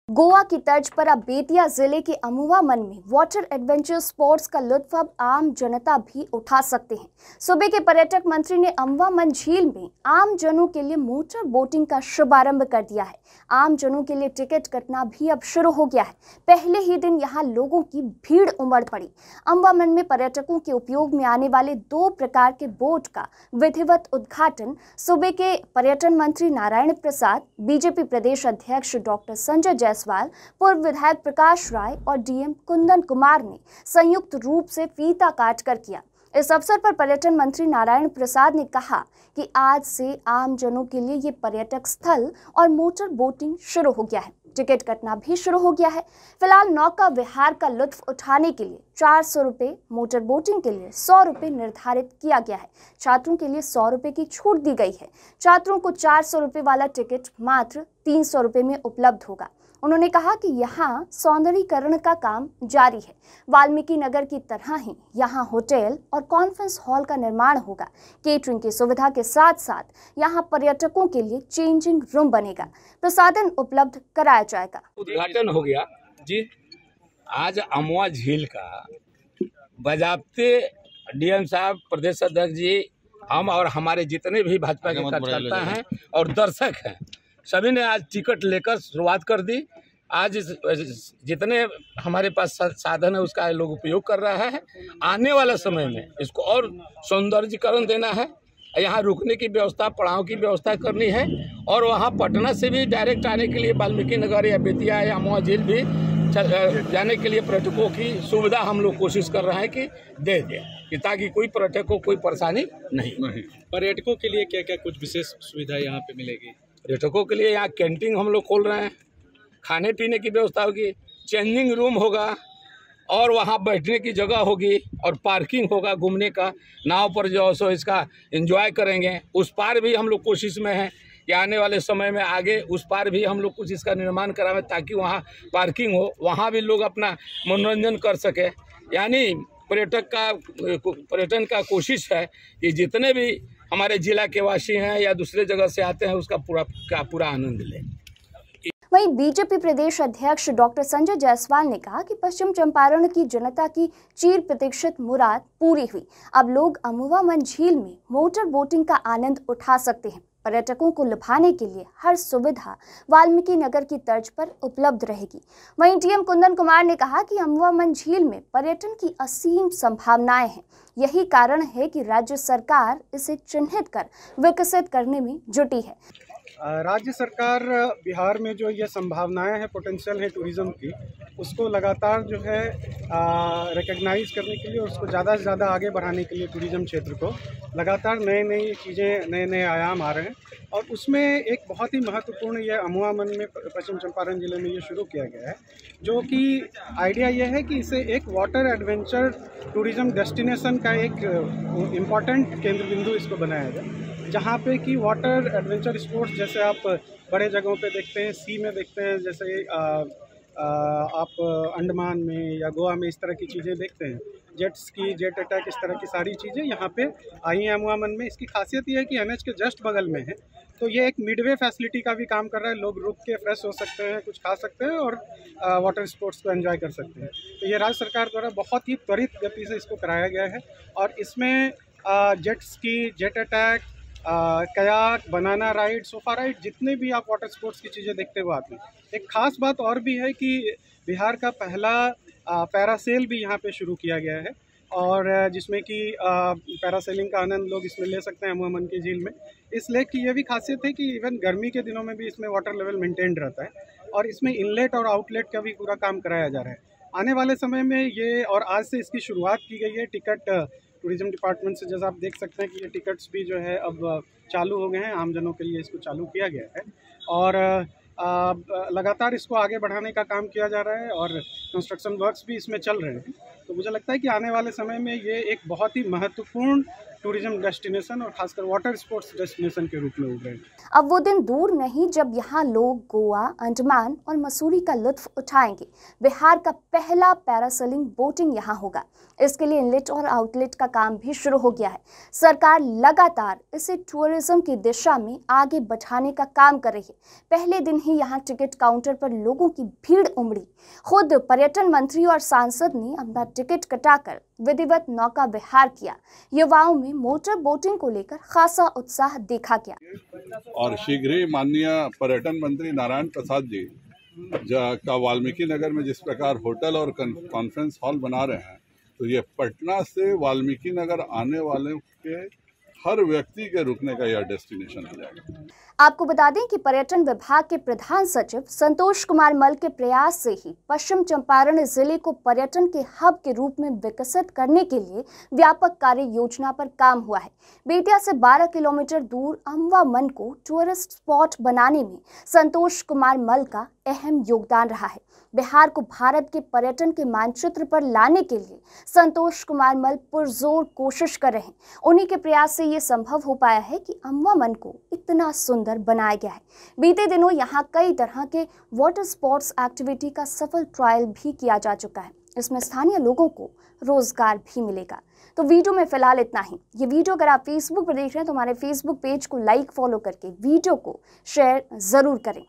गोवा की तर्ज पर अब बेतिया जिले के अमुवा मन में वाटर एडवेंचर स्पोर्ट्स का लुत्फ अब आम जनता भी उठा सकते हैं। सूबे के पर्यटक मंत्री ने अमुवा मन झील में आम जनों के लिए मोटर बोटिंग का शुभारंभ कर दिया है। आम जनों के लिए टिकट कटना भी अब शुरू हो गया है। पहले ही दिन यहां लोगों की भीड़ उमड़ पड़ी। अमुवा मन में पर्यटकों के उपयोग में आने वाले 2 प्रकार के बोट का विधिवत उद्घाटन सूबे के पर्यटन मंत्री नारायण प्रसाद, बीजेपी प्रदेश अध्यक्ष डॉक्टर संजय जायसवाल, पूर्व विधायक प्रकाश राय और डीएम कुंदन कुमार ने संयुक्त रूप से फीता काटकर किया। इस अवसर पर पर्यटन मंत्री नारायण प्रसाद ने कहा कि आज से आम जनों के लिए ये पर्यटक स्थल और मोटर बोटिंग शुरू हो गया है। टिकट कटना भी शुरू हो गया है। फिलहाल नौका विहार का लुत्फ उठाने के लिए 400 रुपये, मोटर बोटिंग के लिए 100 रुपये निर्धारित किया गया है। छात्रों के लिए 100 रुपये की छूट दी गई है। छात्रों को 400 रुपये वाला टिकट मात्र 300 रुपये में उपलब्ध होगा। उन्होंने कहा कि यहाँ सौंदर्यीकरण का काम जारी है। वाल्मीकि नगर की तरह ही यहाँ होटल और कॉन्फ्रेंस हॉल का निर्माण होगा। केटरिंग की सुविधा के साथ साथ यहाँ पर्यटकों के लिए चेंजिंग रूम बनेगा। प्रसाधन उपलब्ध कराया जाएगा। उद्घाटन हो गया जी। आज अमुवा झील का बजाबते डीएम साहब, प्रदेश अध्यक्ष जी, हम और हमारे जितने भी भाजपा के कार्यकर्ता हैं और दर्शक हैं, सभी ने आज टिकट लेकर शुरुआत कर दी। आज जितने हमारे पास साधन है उसका लोग उपयोग कर रहा है। आने वाला समय में इसको और सौंदर्यीकरण देना है। यहाँ रुकने की व्यवस्था, पड़ाव की व्यवस्था करनी है और वहाँ पटना से भी डायरेक्ट आने के लिए वाल्मीकि नगर या बेतिया या अमुवा झील भी जाने के लिए पर्यटकों की सुविधा हम लोग कोशिश कर रहे हैं कि दे दें, कि ताकि कोई पर्यटक को कोई परेशानी नहीं। पर्यटकों के लिए क्या क्या कुछ विशेष सुविधा यहाँ पे मिलेगी? पर्यटकों के लिए यहाँ कैंटीन हम लोग खोल रहे हैं, खाने पीने की व्यवस्था होगी, चेंजिंग रूम होगा और वहाँ बैठने की जगह होगी और पार्किंग होगा घूमने का। नाव पर जो सो इसका एंजॉय करेंगे। उस पार भी हम लोग कोशिश में हैं कि आने वाले समय में आगे उस पार भी हम लोग कुछ इसका निर्माण करावें ताकि वहाँ पार्किंग हो, वहाँ भी लोग अपना मनोरंजन कर सके। यानी पर्यटन का कोशिश है कि जितने भी हमारे जिला के वासी हैं या दूसरे जगह से आते हैं उसका पूरा आनंद लें। वहीं बीजेपी प्रदेश अध्यक्ष डॉक्टर संजय जायसवाल ने कहा कि पश्चिम चंपारण की जनता की चिर प्रतीक्षित मुराद पूरी हुई। अब लोग अमुवा मन झील में मोटर बोटिंग का आनंद उठा सकते हैं। पर्यटकों को लुभाने के लिए हर सुविधा वाल्मीकि नगर की तर्ज पर उपलब्ध रहेगी। वहीं डीएम कुंदन कुमार ने कहा कि अमुवा मन झील में पर्यटन की असीम संभावनाएं हैं। यही कारण है कि राज्य सरकार इसे चिन्हित कर विकसित करने में जुटी है। राज्य सरकार बिहार में जो ये संभावनाएं हैं, पोटेंशियल है टूरिज़्म की, उसको लगातार जो है रिकग्नाइज़ करने के लिए और उसको ज़्यादा से ज़्यादा आगे बढ़ाने के लिए टूरिज़्म क्षेत्र को लगातार नई चीज़ें, नए आयाम आ रहे हैं। और उसमें एक बहुत ही महत्वपूर्ण ये अमुवा मन में पश्चिम चंपारण जिले में ये शुरू किया गया है, जो कि आइडिया ये है कि इसे एक वाटर एडवेंचर टूरिज़्म डेस्टिनेशन का एक इम्पॉर्टेंट केंद्र बिंदु इसको बनाया जाए, जहाँ पे कि वाटर एडवेंचर स्पोर्ट्स जैसे आप बड़े जगहों पे देखते हैं, सी में देखते हैं, जैसे आप अंडमान में या गोवा में इस तरह की चीज़ें देखते हैं, जेट स्की, जेट अटैक, इस तरह की सारी चीज़ें यहाँ पे आई हैं अमुवा मन में। इसकी खासियत ये है कि एनएच के जस्ट बगल में है, तो ये एक मिडवे फैसिलिटी का भी काम कर रहा है। लोग रुक के फ्रेश हो सकते हैं, कुछ खा सकते हैं और वाटर स्पोर्ट्स को एंजॉय कर सकते हैं। तो ये राज्य सरकार द्वारा बहुत ही त्वरित गति से इसको कराया गया है और इसमें jet ski, jet attack, kayak, banana ride, sofa ride, जितने भी आप वाटर स्पोर्ट्स की चीज़ें देखते हुए आते हैं। एक खास बात और भी है कि बिहार का पहला पैरासेल भी यहाँ पे शुरू किया गया है और जिसमें कि पैरासेलिंग का आनंद लोग इसमें ले सकते हैं अमुवा मन की झील में। इस लेक की ये भी खासियत है कि इवन गर्मी के दिनों में भी इसमें वाटर लेवल मेंटेन्ड रहता है और इसमें इनलेट और आउटलेट का भी पूरा काम कराया जा रहा है। आने वाले समय में ये, और आज से इसकी शुरुआत की गई है। टिकट टूरिज़्म डिपार्टमेंट से जैसा आप देख सकते हैं कि ये टिकट्स भी जो है अब चालू हो गए हैं, आम जनों के लिए इसको चालू किया गया है और लगातार इसको आगे बढ़ाने का काम किया जा रहा है और कंस्ट्रक्शन वर्क्स भी इसमें चल रहे हैं। तो मुझे लगता है कि आने वाले समय में ये एक बहुत ही महत्वपूर्ण टूरिज्म डेस्टिनेशन और खासकर वाटर स्पोर्ट्स डेस्टिनेशन के रूप में उभरे। अब वो दिन दूर नहीं जब यहाँ लोग गोवा, अंडमान और मसूरी का लुत्फ उठाएंगे। बिहार का पहला पैरासेलिंग बोटिंग यहाँ होगा। इसके लिए इनलेट और आउटलेट का काम भी शुरू हो गया है। सरकार लगातार इसे टूरिज्म की दिशा में आगे बढ़ाने का काम कर रही है। पहले दिन ही यहाँ टिकट काउंटर पर लोगों की भीड़ उमड़ी। खुद पर्यटन मंत्री और सांसद ने अपना टिकट कटाकर विधिवत नौका विहार किया। युवाओं में मोटर बोटिंग को लेकर खासा उत्साह देखा गया। और शीघ्र ही माननीय पर्यटन मंत्री नारायण प्रसाद जी का वाल्मीकि नगर में जिस प्रकार होटल और कॉन्फ्रेंस हॉल बना रहे हैं, तो ये पटना से वाल्मीकि नगर आने वाले के हर व्यक्ति के रुकने का यह डेस्टिनेशन हो जाएगा। आपको बता दें कि पर्यटन विभाग के प्रधान सचिव संतोष कुमार मल के प्रयास से ही पश्चिम चंपारण जिले को पर्यटन के हब के रूप में विकसित करने के लिए व्यापक कार्य योजना पर काम हुआ है। बेतिया से 12 किलोमीटर दूर अमवा मन को टूरिस्ट स्पॉट बनाने में संतोष कुमार मल का अहम योगदान रहा है। बिहार को भारत के पर्यटन के मानचित्र पर लाने के लिए संतोष कुमार मल पुरजोर कोशिश कर रहे हैं। उन्हीं के प्रयास से ये संभव हो पाया है कि अमवा मन को इतना सुंदर बनाया गया है। बीते दिनों यहाँ कई तरह के वाटर स्पोर्ट्स एक्टिविटी का सफल ट्रायल भी किया जा चुका है। इसमें स्थानीय लोगों को रोजगार भी मिलेगा। तो वीडियो में फिलहाल इतना ही। ये वीडियो अगर आप फेसबुक पर देख रहे हैं तो हमारे फेसबुक पेज को लाइक फॉलो करके वीडियो को शेयर जरूर करें।